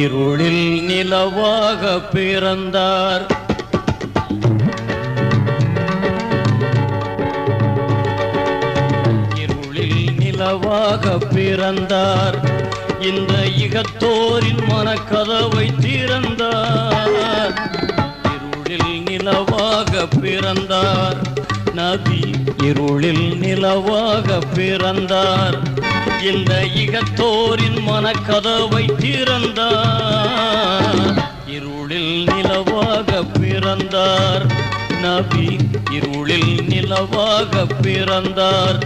இருளில் நிலவாக பிறந்தார். இருளில் நிலவாக பிறந்தார். இந்த இகத்தோரின் மனக்கதவை திறந்தார். இருளில் நிலவாக பிறந்தார். நபி இருளில் நிலவாக பிறந்தார். இந்த இகத்தோரின் மனக்கதவை திறந்தார். இருளில் நிலவாக பிறந்தார். நபி இருளில் நிலவாக பிறந்தார்.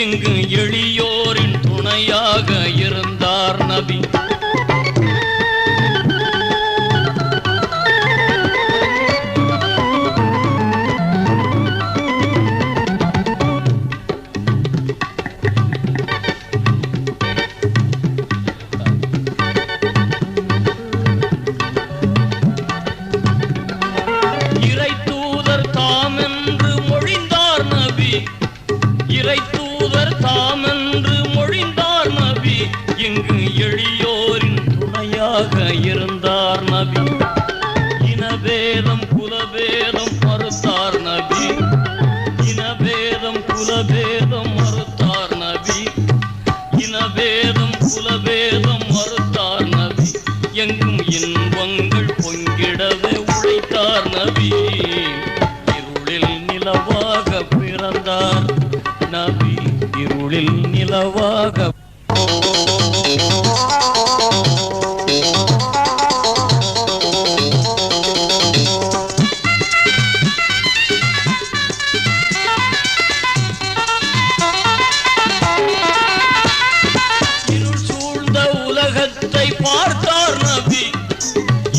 இங்கு எளியோரின் துணையாக இருந்தார் நபி. இறை தூதர் தாம் என்று மொழிந்தார் நபி. இறை தாமென்று மொழிந்தார் நபி. இங்கு எளியோரின் துணையாக இருந்தார் நபி. இனபேதம் குலபேதம் மறுத்தார் நபி. இனபேதம் குலபேதம் மறுத்தார் நபி. இனபேதம் குலபேதம் மறுத்தார் நபி. எங்கும் இன்பங்கள் பொங்கிடவே உழைத்தார் நபி. இருளில் நிலவாக பிறந்தார் நபி. இருளில் நிலவாக இருள் சூழ்ந்த உலகத்தை பார்த்தார் நபி.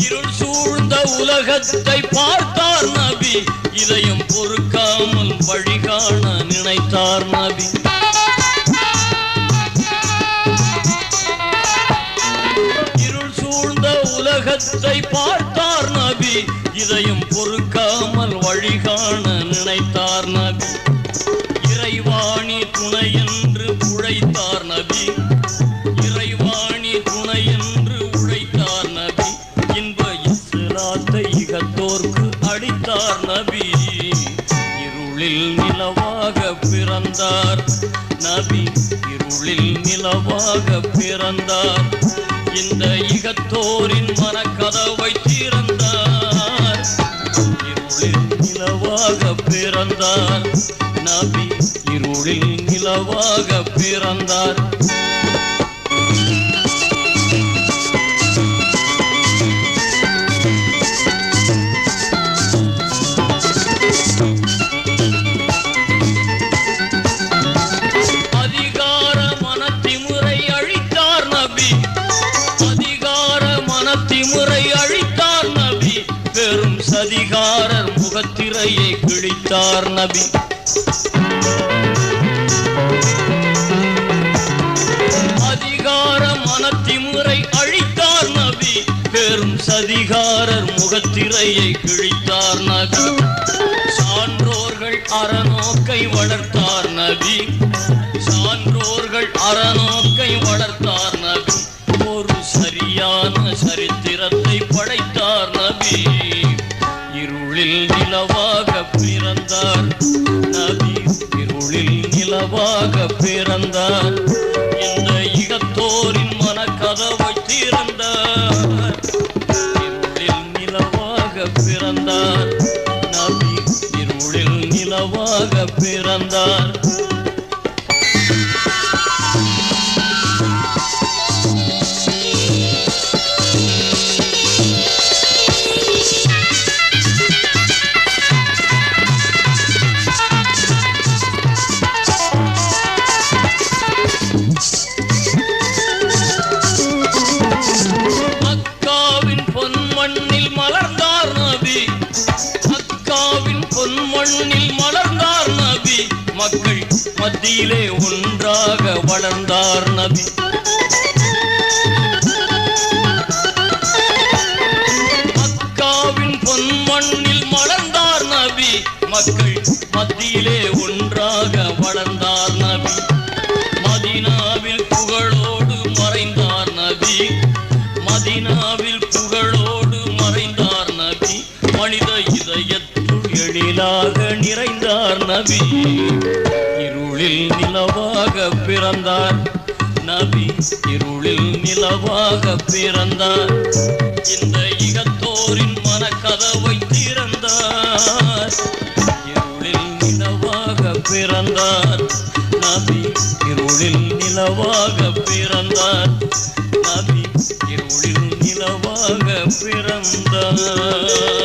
இருள் சூழ்ந்த உலகத்தை பார்த்தார் நபி. இதயம் பொறுக்காமல் வழிகாண நினைத்தார் நபி. இருள் சூழ்ந்த உலகத்தை பார்த்தார் நபி. இதயம் பொறுக்காமல் வழிகாண நினைத்தார் நபி. இறைவாணி துணை என்று உழைத்தார் நபி. இறைவாணி துணை என்று உழைத்தார் நபி. இன்ப இஸ்லாத்தை இகத்தோர்க்கு அளித்தார் நபி. இருளில் நிலவாக பிறந்தார் நபி. இருளில் நிலவாக பிறந்தார். இந்த இகத்தோரின் மனக்கதவை திறந்தார். இருளில் நிலவாக பிறந்தார் நபி. இருளில் நிலவாக பிறந்தார். திமுறை அழித்தார் நபி. பெரும் சதிகாரர் முகத்திரையை கிழித்தார் நபி. அதிகார மனத்திமுறை அழித்தார் நபி. பெரும் சதிகாரர் முகத்திரையை கிழித்தார் நபி. சான்றோர்கள் அறநோக்கை வளர்த்தார் நபி. சான்றோர்கள் அறநோக்கை வளர்த்தார் நபி. ஒரு சரியான சரித்திரத்தை படைத்தார் நபி. இருளில் நிலவாக பிறந்தார் நபி. இருளில் நிலவாக பிறந்தார். இந்த இகத்தோரின் மனக்கதவை திறந்தார். இருளில் நிலவாக பிறந்தார் நபி. இருளில் நிலவாக பிறந்தார். வளர்ந்தார் நபி. மக்காவின் பொன்மண்ணில் மலர்ந்தார் நபி. மக்கள் மத்தியிலே ஒன்றாக வளர்ந்தார் நபி. மதீனாவில் புகழோடு மறைந்தார் நபி. மதீனாவில் புகழோடு மறைந்தார் நபி. மனித இதயத்துள் எழிலாக நிறைந்தார் நபி. இருளில் நிலவாக பிறந்தார் நபி. இருளில் நிலவாக பிறந்தார். இந்த இகத்தோரின் மனக்கதவை திறந்தார். இருளில் நிலவாக பிறந்தார் நபி. இருளில் நிலவாக பிறந்தார் நபி. இருளில் நிலவாக பிறந்தார்.